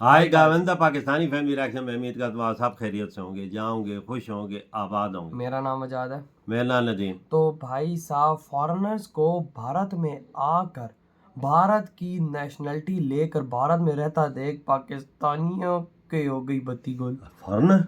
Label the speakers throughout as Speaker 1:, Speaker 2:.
Speaker 1: हाय गाविंदा, Pakistani family reaction में उम्मीद करता हूँ आप सब खैरियत से होंगे, जहाँ होंगे खुश होंगे, आबाद होंगे।
Speaker 2: मेरा नाम आजाद है।
Speaker 1: मेरा नाम नदीम।
Speaker 2: तो भाई साहब, फॉरेनर्स को भारत में आकर भारत की नेशनलिटी लेकर भारत में रहता देख पाकिस्तानियों के हो गई बत्ती गुल।
Speaker 1: फॉरेनर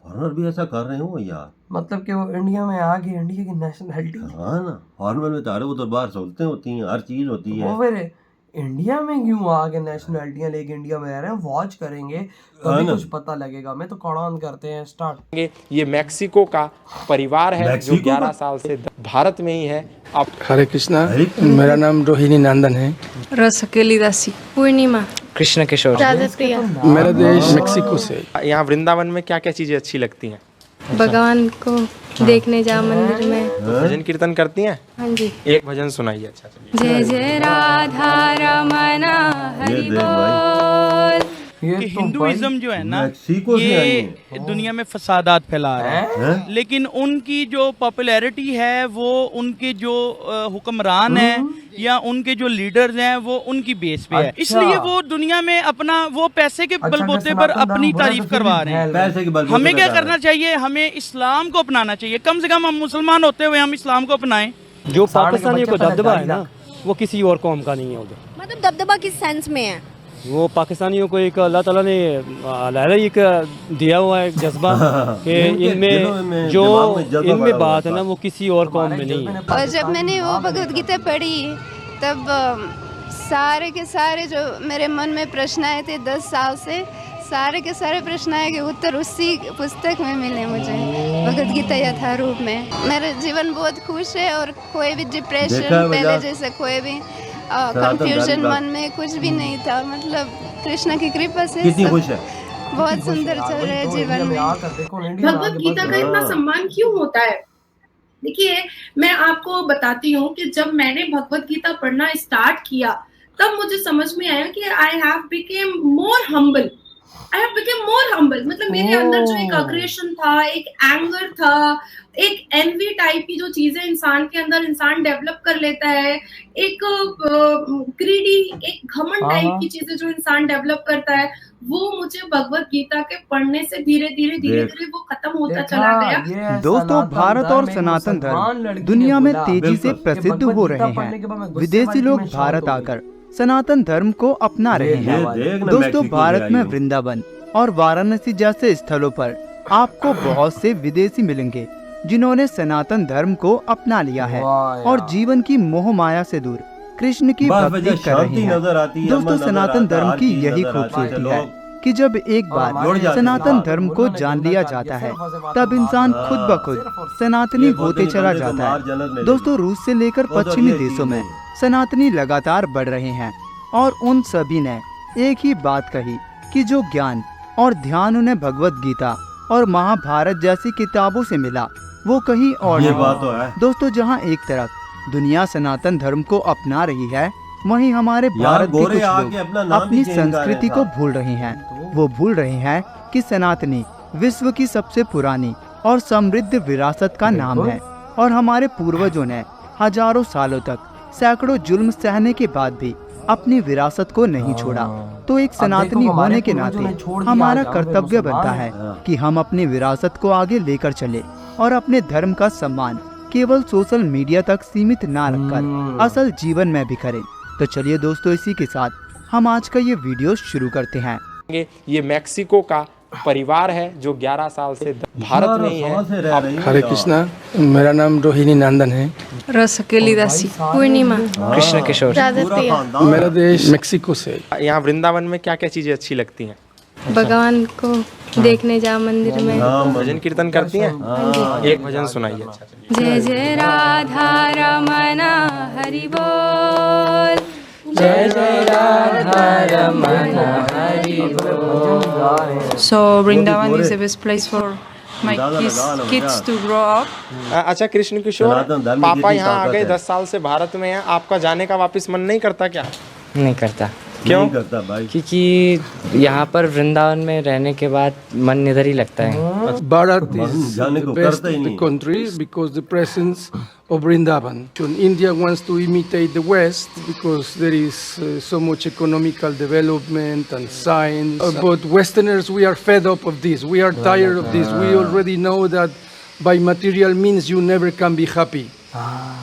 Speaker 1: फॉरेनर भी ऐसा कर रहे हो यार।
Speaker 2: मतलब कि वो इंडिया में आके इंडिया की नेशनलिटी,
Speaker 1: हाँ ना, फॉरेनर में तो उधर बाहर सहूलतें होती हैं, हर चीज होती है।
Speaker 2: वो फिर इंडिया में क्यों आके नेशनलिटियां लेके इंडिया में रह रहे हैं। वॉच करेंगे तभी कुछ पता लगेगा। मैं तो कौन करते हैं स्टार्ट।
Speaker 3: ये मैक्सिको का परिवार है जो 11 साल से भारत में ही है। अब
Speaker 4: हरे कृष्णा, मेरा नाम रोहिणी नंदन है।
Speaker 5: रस अकेली दासी पूर्णिमा
Speaker 6: कृष्ण किशोर
Speaker 5: प्रिया।
Speaker 4: मेरा देश मेक्सिको से।
Speaker 3: यहाँ वृंदावन में क्या क्या चीजें अच्छी लगती हैं?
Speaker 5: भगवान को देखने जा मंदिर में।
Speaker 3: भजन कीर्तन करती हैं?
Speaker 5: हाँ जी।
Speaker 3: एक भजन सुनाइए। अच्छा चलिए।
Speaker 5: जय जय राधा रमना हरि
Speaker 1: देख भाई,
Speaker 5: बोल।
Speaker 2: ये तो
Speaker 7: हिंदुइज्म जो है ना,
Speaker 1: मैक्सिको से आई
Speaker 7: ये
Speaker 1: है।
Speaker 7: दुनिया में फसादात फैला रहा है, लेकिन उनकी जो पॉपुलैरिटी है वो उनके जो हुक्मरान हैं या उनके जो लीडर्स हैं वो उनकी बेस पे है।
Speaker 2: अच्छा।
Speaker 7: इसलिए वो दुनिया में अपना वो पैसे के बलबूते पर अपनी तारीफ करवा रहे हैं।
Speaker 1: पैसे के बलबूते
Speaker 7: हमें
Speaker 1: पे
Speaker 7: क्या
Speaker 1: कर रहे
Speaker 7: करना चाहिए? हमें इस्लाम को अपनाना चाहिए। कम से कम हम मुसलमान होते हुए हम इस्लाम को अपनाएं।
Speaker 8: जो पाकिस्तानियों को दबदबा है ना, वो किसी और कौम का नहीं है उधर।
Speaker 9: मतलब दबदबा किस सेंस में है?
Speaker 8: वो पाकिस्तानियों को एक अल्लाह ताला ने एक दिया हुआ है जज्बा कि इनमें जो इनमें बात है ना वो किसी और कौम में नहीं है।
Speaker 9: और जब मैंने वो भगवद गीता पढ़ी तब सारे के सारे जो मेरे मन में प्रश्न आए थे 10 साल से, सारे के सारे प्रश्न आए के उत्तर उसी पुस्तक में मिले मुझे, भगवद गीता यथारूप में। मेरा जीवन बहुत खुश है और कोई भी डिप्रेशन पहले जैसे कोई भी कंफ्यूजन मन में कुछ भी नहीं था। मतलब कृष्ण की कृपा से
Speaker 1: कितनी खुश है।
Speaker 9: बहुत सुंदर चल रहा है जीवन में।
Speaker 10: भगवद गीता का इतना सम्मान क्यों होता है? देखिए, मैं आपको बताती हूँ कि जब मैंने भगवद गीता पढ़ना स्टार्ट किया तब मुझे समझ में आया कि I have became more humble. मतलब मेरे अंदर जो एक अग्रेशन था, एक एंगर था, एक एनवी टाइप की जो चीजें इंसान के अंदर इंसान डेवलप कर लेता है, एक ग्रीडी, एक घमंड टाइप की चीजें जो इंसान डेवलप करता है, वो मुझे भगवद गीता के पढ़ने से धीरे धीरे वो खत्म होता चला गया।
Speaker 6: दोस्तों, भारत और सनातन धर्म दुनिया में तेजी से प्रसिद्ध हो रहे हैं। विदेशी लोग भारत आकर सनातन धर्म को अपना रहे हैं। दोस्तों, भारत में वृंदावन और वाराणसी जैसे स्थलों पर आपको बहुत से विदेशी मिलेंगे जिन्होंने सनातन धर्म को अपना लिया है और जीवन की मोह माया से दूर कृष्ण की भक्ति कर रहे हैं। दोस्तों, सनातन धर्म की यही खूबसूरती है कि जब एक बार सनातन धर्म को जान लिया जाता है तब इंसान खुद ब खुद सनातनी होते चला जाता है। दोस्तों, रूस से लेकर पश्चिमी देशों में सनातनी लगातार बढ़ रहे हैं और उन सभी ने एक ही बात कही कि जो ज्ञान और ध्यान उन्हें भगवद गीता और महाभारत जैसी किताबों से मिला वो कहीं और
Speaker 1: ये
Speaker 6: नहीं।
Speaker 1: बात तो है।
Speaker 6: दोस्तों, जहां एक तरफ दुनिया सनातन धर्म को अपना रही है, वहीं हमारे भारत के कुछ लोग अपनी संस्कृति को भूल रहे हैं। वो भूल रहे हैं कि सनातनी विश्व की सबसे पुरानी और समृद्ध विरासत का नाम है और हमारे पूर्वजों ने हजारों सालों तक सैकड़ों जुल्म सहने के बाद भी अपनी विरासत को नहीं छोड़ा। तो एक सनातनी होने के नाते हमारा कर्तव्य बनता है कि हम अपनी विरासत को आगे लेकर चले और अपने धर्म का सम्मान केवल सोशल मीडिया तक सीमित ना रखकर असल जीवन में भी करें। तो चलिए दोस्तों, इसी के साथ हम आज का ये वीडियो शुरू करते हैं।
Speaker 3: ये मैक्सिको का परिवार है जो 11 साल से भारत में ही है।
Speaker 4: हरे कृष्णा, मेरा नाम रोहिणी नंदन है।
Speaker 5: रस अकेली दासी पूर्णिमा
Speaker 6: कृष्ण किशोर
Speaker 5: प्रिया।
Speaker 4: मेरा देश मेक्सिको से।
Speaker 3: यहाँ वृंदावन में क्या क्या चीजें अच्छी लगती हैं?
Speaker 5: भगवान को देखने जा मंदिर में।
Speaker 3: भजन कीर्तन करती हैं? एक भजन सुनाइए। अच्छा चलिए।
Speaker 5: जय जय राधा रमना हरि बोल।
Speaker 2: जय जय राधा रमना हरि बोल।
Speaker 5: So Vrindavan is the best place for my kids to grow up.
Speaker 3: अच्छा कृष्ण किशोर, पापा यहाँ आ गए 10 साल से भारत में हैं, आपका जाने का वापस मन नहीं करता क्या?
Speaker 6: नहीं करता।
Speaker 3: क्यों?
Speaker 1: नहीं करता भाई,
Speaker 11: क्योंकि यहाँ पर वृंदावन में रहने के बाद मन इधर ही लगता है।
Speaker 4: Bharat
Speaker 1: मन
Speaker 4: is
Speaker 1: जाने
Speaker 4: the
Speaker 1: को
Speaker 4: best
Speaker 1: करता ही
Speaker 4: of the
Speaker 1: नहीं।
Speaker 4: country because the presence of Vrindavan. India wants to imitate the West because there is so much economical development and science. But Westerners, we are fed up of this. We are tired of this. We already know that by material means you never can be happy.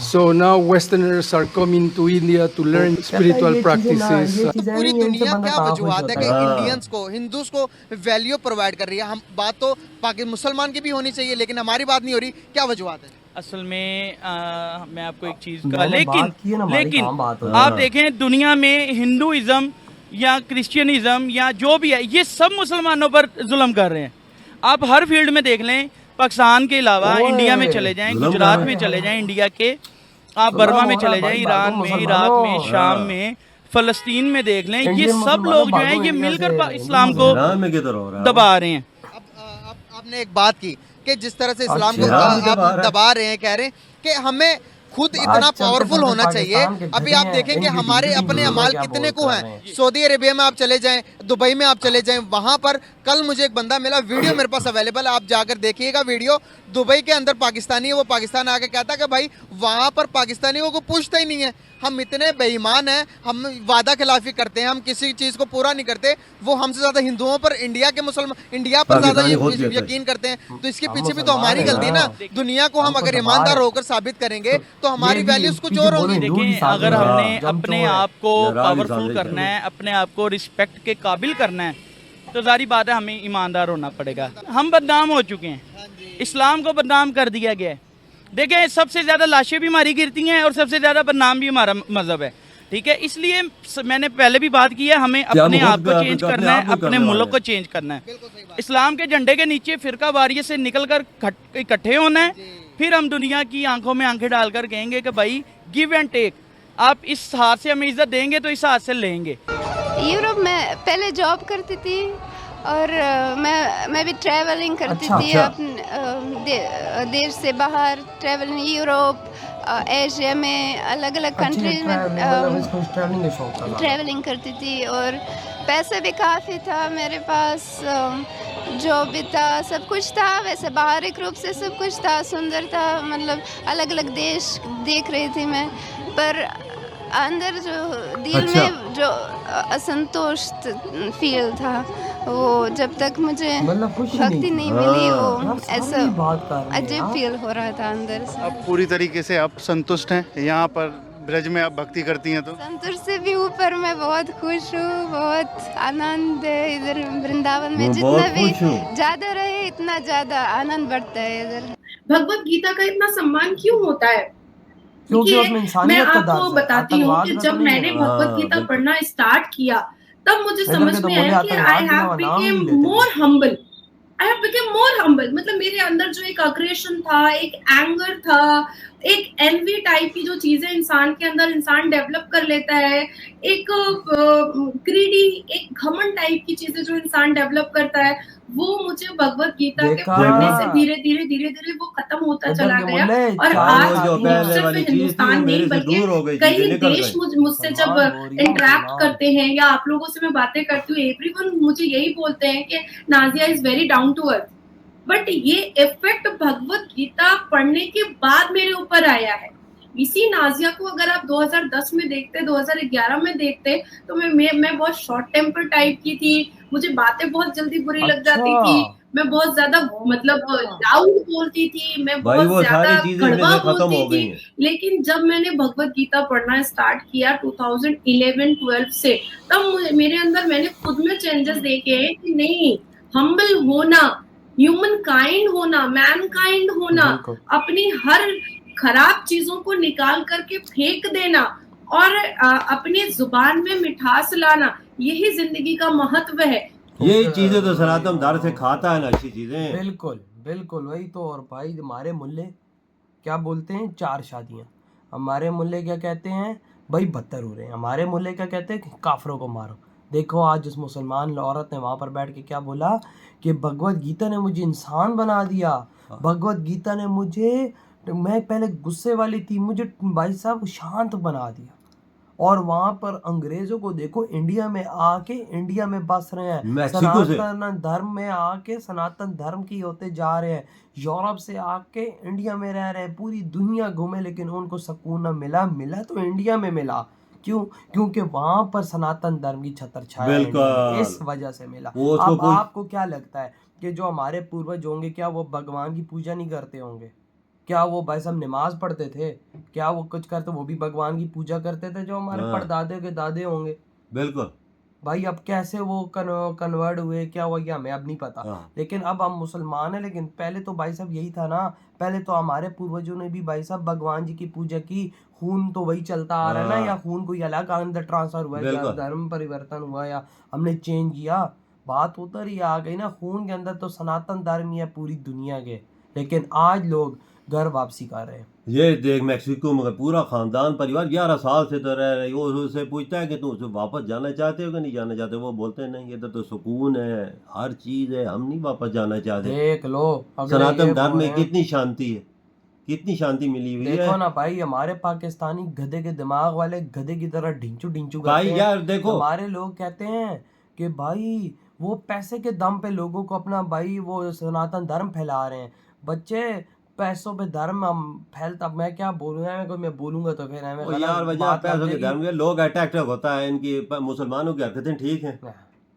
Speaker 4: So now Westerners are coming to India to learn spiritual practices.
Speaker 6: पूरी दुनिया क्या वजूहत है कि Indians को, Hindus को value provide कर रही है? हम बात तो मुसलमान की भी होनी चाहिए, लेकिन हमारी बात नहीं हो रही। क्या वजूहत है?
Speaker 7: असल में मैं आपको एक चीज़ का, लेकिन आप देखें दुनिया में हिंदुइज्म या क्रिश्चियनिज्म या जो भी है, ये सब मुसलमानों पर जुल्म कर रहे हैं। आप हर फील्ड में देख लें, पाकिस्तान के अलावा इंडिया में चले जाएं, गुजरात में चले जाएं, इंडिया के आप बर्मा में चले जाएं, ईरान में, इराक में, शाम में, फ़लस्तीन में देख लें, ये सब लोग जो हैं ये मिलकर इस्लाम को दबा रहे हैं।
Speaker 6: आपने एक बात की कि जिस तरह से इस्लाम को आप दबा रहे हैं, कह रहे हैं कि हमें खुद इतना पावरफुल होना चाहिए। अभी आप देखें कि हमारे अपने अमाल कितने को हैं। सऊदी अरेबिया में आप चले जाएं, दुबई में आप चले जाएं, वहां पर कल मुझे एक बंदा मिला, वीडियो मेरे पास अवेलेबल है, आप जाकर देखिएगा वीडियो। दुबई के अंदर पाकिस्तानी है, वो पाकिस्तान आके कहता कि भाई वहां पर पाकिस्तानियों को पूछता ही नहीं है। हम इतने बेईमान हैं, हम वादा खिलाफी करते हैं, हम किसी चीज़ को पूरा नहीं करते। वो हमसे ज़्यादा हिंदुओं पर, इंडिया के मुसलमान, इंडिया पर ज़्यादा यकीन करते हैं। तो इसके पीछे भी तो हमारी गलती है ना। दुनिया को हम अगर ईमानदार होकर साबित करेंगे तो हमारी वैल्यूज कुछ और होंगी।
Speaker 7: देखिए, अगर हमने अपने आप को पावरफुल करना है, अपने आप को रिस्पेक्ट के काबिल करना है, तो जारी बात है हमें ईमानदार होना पड़ेगा। हम बदनाम हो चुके हैं, इस्लाम को बदनाम कर दिया गया है। देखें, सबसे ज़्यादा लाशें भी हमारी गिरती हैं और सबसे ज़्यादा बदनाम भी हमारा मज़हब है, ठीक है। इसलिए मैंने पहले भी बात की है, हमें अपने आप को चेंज करना है, अपने मुल्क को चेंज करना है। इस्लाम के झंडे के नीचे फ़िरका वारियत से निकल कर इकट्ठे होना है, फिर हम दुनिया की आंखों में आंखें डालकर कहेंगे कि भाई गिव एंड टेक, आप इस हाथ से हमें इज्जत देंगे तो इस हाथ से लेंगे।
Speaker 9: यूरोप में पहले जॉब करती थी और मैं भी ट्रैवलिंग करती थी अपने देश से बाहर, ट्रैवलिंग यूरोप, एशिया में, अलग अलग कंट्रीज में ट्रैवलिंग करती थी और पैसे भी काफ़ी था मेरे पास, जॉब भी था, सब कुछ था। वैसे बाहरिक रूप से सब कुछ था, सुंदर था, मतलब अलग अलग देश देख रही थी मैं, पर अंदर जो दिल में जो असंतोष फील था, वो जब तक मुझे भक्ति नहीं मिली, वो ऐसा अजीब फील हो रहा था अंदर से।
Speaker 12: अब पूरी तरीके से आप संतुष्ट हैं यहाँ पर ब्रज में आप भक्ति करती हैं? तो
Speaker 9: संतुष्ट से भी ऊपर मैं बहुत खुश हूँ, बहुत आनंद है इधर वृंदावन में। जितना भी ज्यादा रहे इतना ज्यादा आनंद बढ़ता है इधर।
Speaker 10: भगवत गीता का इतना सम्मान क्यों होता है? मैं आपको बताती हूँ कि जब मैंने भगवत गीता पढ़ना स्टार्ट किया तब मुझे समझ में आया कि I have became more humble. मतलब मेरे अंदर जो एक अग्रेशन था, एक एंगर था, एक एनवी टाइप की जो चीजें इंसान के अंदर इंसान डेवलप कर लेता है, एक ग्रीडी, एक घमंड टाइप की चीजें जो इंसान डेवलप करता है, वो मुझे भगवत गीता के पढ़ने से धीरे धीरे वो खत्म होता चला गया। और आज सिर्फ हिंदुस्तान नहीं बल्कि कई देश मुझसे जब इंटरेक्ट करते हैं या आप लोगों से मैं बातें करती हूँ, एवरीवन मुझे यही बोलते हैं कि Nazia is very down to earth. But ये इफेक्ट भगवत गीता पढ़ने के बाद मेरे ऊपर आया है। इसी नाजिया को अगर आप 2010 में देखते, 2011 में देखते, तो मैं बहुत शॉर्ट टेम्पर टाइप की थी, मुझे बातें बहुत जल्दी बुरी लग जाती थी, मैं बहुत ज्यादा मतलब लाउड बोलती थी, मैं बहुत ज्यादा कड़वा बोलती थी। लेकिन जब मैंने भगवत गीता पढ़ना स्टार्ट किया 2011-12 से, तब मेरे अंदर मैंने खुद में चेंजेस देखे हैं कि नहीं, हम्बल होना, ह्यूमन काइंड होना, मैन काइंड होना, अपनी हर खराब चीजों को निकाल करके फेंक देना और अपनी जुबान में मिठास लाना, यही जिंदगी का महत्व है।
Speaker 1: यही चीजें तो सनातन धर्म से खाता है ना, अच्छी चीजें।
Speaker 2: बिल्कुल बिल्कुल वही तो। और भाई हमारे मुल्ले क्या बोलते हैं, 4 शादियां। हमारे मुल्ले क्या कहते हैं, भाई 72 हो रहे हैं। हमारे मुल्ले क्या कहते हैं, काफरों को मारो। देखो आज जिस मुसलमान औरत ने वहाँ पर बैठ के क्या बोला कि भगवत गीता ने मुझे इंसान बना दिया, भगवत गीता ने मुझे, मैं पहले गुस्से वाली थी, मुझे भाई साहब शांत बना दिया। और वहां पर अंग्रेजों को देखो इंडिया में आके इंडिया में बस रहे हैं,
Speaker 1: मैक्सिको से
Speaker 2: सनातन धर्म में आके सनातन धर्म की होते जा रहे हैं, यूरोप से आके इंडिया में रह रहे हैं, पूरी दुनिया घूमे लेकिन उनको सुकून न मिला। मिला तो इंडिया में मिला, क्यों? क्योंकि वहां पर सनातन धर्म की छत्र छाया है, इस वजह से मिला। अब आपको क्या लगता है कि जो हमारे पूर्वज होंगे क्या वो भगवान की पूजा नहीं करते होंगे? क्या वो भाई साहब नमाज पढ़ते थे? क्या वो कुछ करते? वो भी भगवान की पूजा करते थे जो हमारे परदादे के दादे होंगे।
Speaker 1: बिल्कुल
Speaker 2: भाई अब कैसे वो कन्वर्ट हुए, क्या हुआ, ये हमें अब नहीं पता। लेकिन अब हम मुसलमान हैं, लेकिन पहले तो भाई साहब यही था ना, पहले तो हमारे पूर्वजों ने भी भाई साहब भगवान जी की पूजा की। खून तो वही चलता आ रहा है ना, या खून कोई अलग अंदर ट्रांसफर हुआ है, या धर्म परिवर्तन हुआ, या हमने चेंज किया? बात उधर ही आ गई ना, खून के अंदर तो सनातन धर्म ही है पूरी दुनिया के। लेकिन आज लोग घर वापसी कर रहे हैं।
Speaker 1: ये देख मैक्सिको में पूरा खानदान परिवार 11 साल से तो रह रही, वो उससे पूछता है कि तुम उसे वापस जाना चाहते हो कि नहीं जाना चाहते? वो बोलते हैं नहीं, इधर तो सुकून है, हर चीज है, हम नहीं वापस जाना चाहते।
Speaker 2: देख लो
Speaker 1: सनातन धर्म में कितनी शांति है, कितनी शांति मिली हुई है।
Speaker 2: देखो ना भाई, हमारे पाकिस्तानी गधे के दिमाग वाले गधे की तरह ढिंचू करते
Speaker 1: भाई
Speaker 2: हैं।
Speaker 1: यार देखो,
Speaker 2: हमारे लोग कहते हैं कि भाई वो पैसे के दम पे लोगों को अपना भाई वो सनातन धर्म फैला रहे हैं। बच्चे पैसों पे धर्म हम फैलता, मैं क्या बोलूँगा, मैं बोलूंगा तो फिर
Speaker 1: यार वजह पैसों के धर्म के लोग अट्रैक्टिव होता है, इनकी मुसलमानों की हरकतें ठीक हैं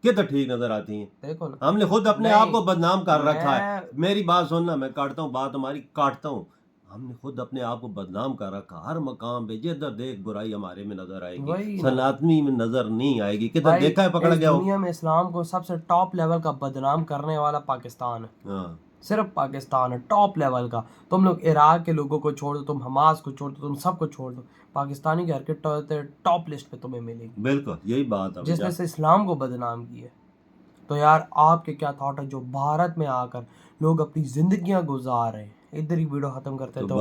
Speaker 1: कि तो ठीक नजर आती हैं।
Speaker 2: देखो ना,
Speaker 1: हमने खुद अपने आप को बदनाम कर रखा है। मेरी बात सुनना, मैं काटता हूँ बात, हमारी काटता हूँ। हमने खुद अपने आप को बदनाम कर रखा, हर मकाम पे जिधर देख बुराई हमारे में नजर आएगी, सनातनी में नजर नहीं आएगी। किधर देखा है पकड़ा गया?
Speaker 2: दुनिया में इस्लाम को सबसे टॉप लेवल का बदनाम करने वाला पाकिस्तान है। सिर्फ पाकिस्तान है टॉप लेवल का। तुम लोग इराक के लोगों को छोड़ दो, तुम हमास को छोड़ दो, तुम सबको छोड़ दो, पाकिस्तानी की हरकत टॉप लिस्ट पे तुम्हें मिलेगी।
Speaker 1: बिल्कुल यही बात है,
Speaker 2: जिसने से इस्लाम को बदनाम किया। तो यार आपके क्या थॉट है जो भारत में आकर लोग अपनी जिंदगियां गुजार रहे हैं? इधर ही वीडियो खत्म करते हैं। तो